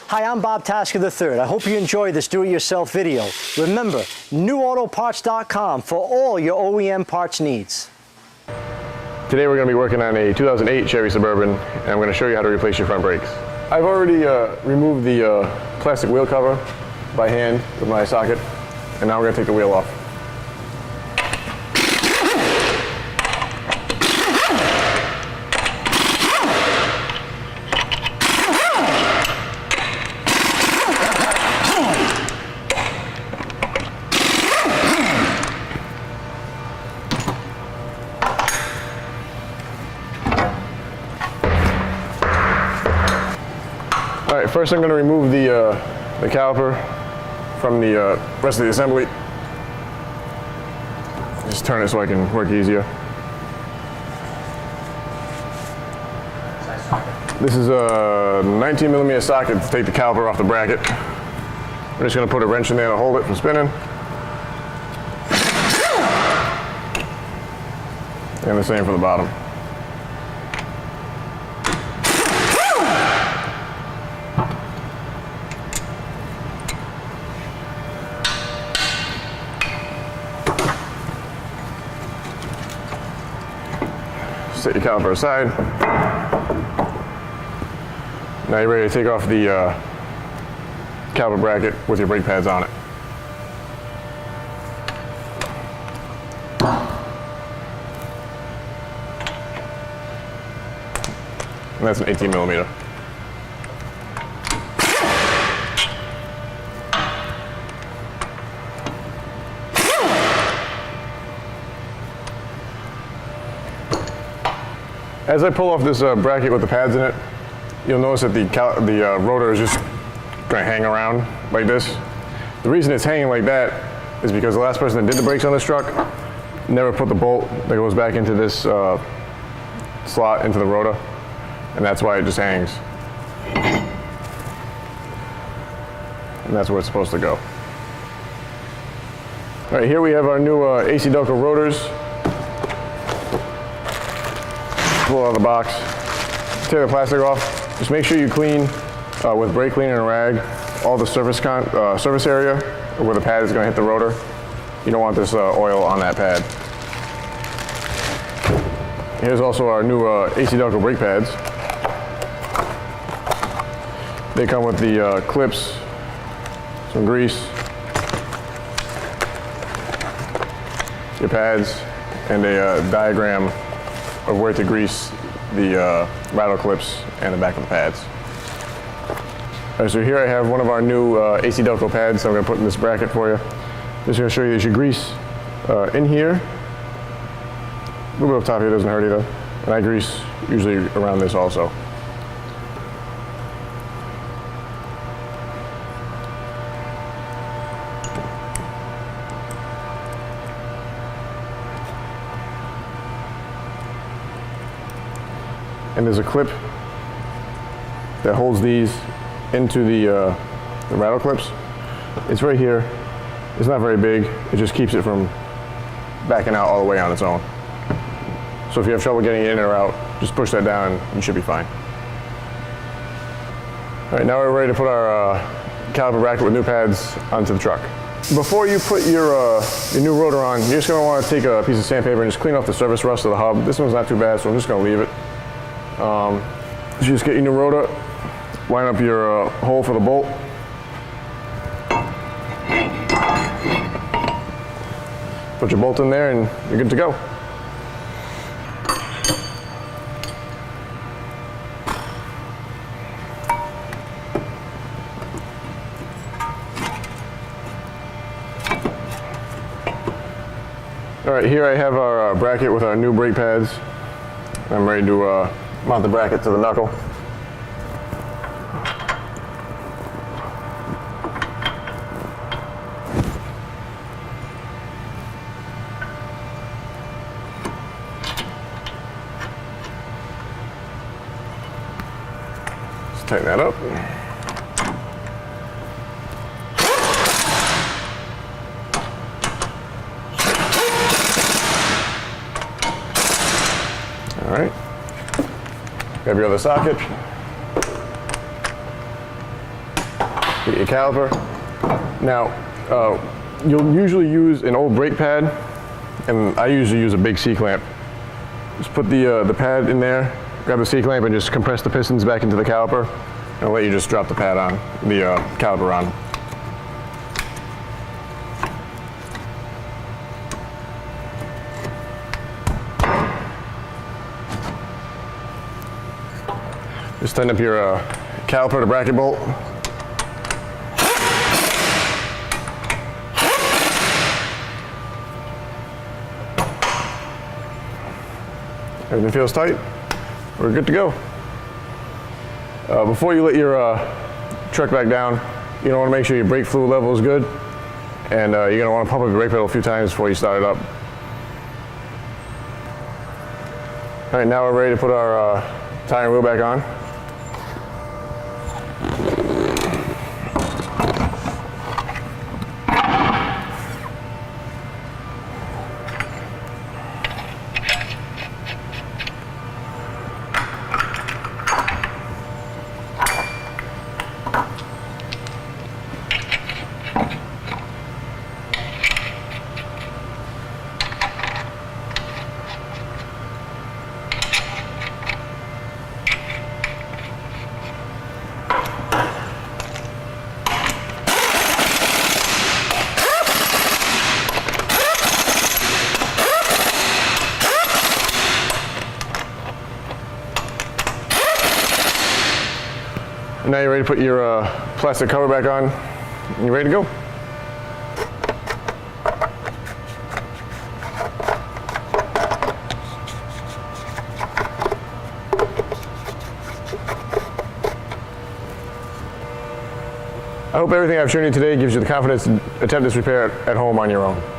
Hi, I'm Bob Tasker III. I hope you enjoyed this do-it-yourself video. Remember, NewAutoParts.com for all your OEM parts needs. Today we're going to be working on a 2008 Chevy Suburban, and I'm going to show you how to replace your front brakes. I've already removed the plastic wheel cover by hand with my socket, and now we're going to take the wheel off. Alright, first I'm going to remove the caliper from the rest of the assembly. Just turn it so I can work easier. This is a 19mm socket to take the caliper off the bracket. We're just going to put a wrench in there to hold it from spinning. And the same for the bottom. Set your caliper aside. Now you're ready to take off the caliper bracket with your brake pads on it. And that's an 18mm. As I pull off this bracket with the pads in it, you'll notice that the rotor is just going to hang around like this. The reason it's hanging like that is because the last person that did the brakes on this truck never put the bolt that goes back into this slot into the rotor, and that's why it just hangs. And that's where it's supposed to go. All right, here we have our new AC Delco rotors. Pull it out of the box, tear the plastic off. Just make sure you clean with brake cleaner and a rag all the surface area where the pad is going to hit the rotor. You don't want this oil on that pad. Here's also our new AC Delco brake pads. They come with the clips, some grease, your pads, and a diagram of where to grease the rattle clips and the back of the pads. All right, so here I have one of our new AC Delco pads that I'm going to put in this bracket for you. Just going to show you that you grease in here. A little bit up top here doesn't hurt either. And I grease usually around this also. And there's a clip that holds these into the rattle clips. It's right here. It's not very big. It just keeps it from backing out all the way on its own. So if you have trouble getting it in or out, just push that down and you should be fine. All right, now we're ready to put our caliper bracket with new pads onto the truck. Before you put your new rotor on, you're just going to want to take a piece of sandpaper and just clean off the surface rust of the hub. This one's not too bad, so I'm just going to leave it. You just get your new rotor, line up your hole for the bolt. Put your bolt in there and you're good to go. All right, here I have our bracket with our new brake pads. I'm ready to mount the bracket to the knuckle. Just tighten that up. All right. Grab your other socket. Get your caliper. Now, you'll usually use an old brake pad, and I usually use a big C-clamp. Just put the pad in there, grab the C-clamp, and just compress the pistons back into the caliper, and I'll let you just drop the pad on, the caliper on. Just tighten up your caliper to bracket bolt. Everything feels tight. We're good to go. Before you let your truck back down, you're gonna wanna make sure your brake fluid level is good, and you're gonna wanna pump up your brake pedal a few times before you start it up. All right, now we're ready to put our tire and wheel back on. Now you're ready to put your plastic cover back on, and you're ready to go. I hope everything I've shown you today gives you the confidence to attempt this repair at home on your own.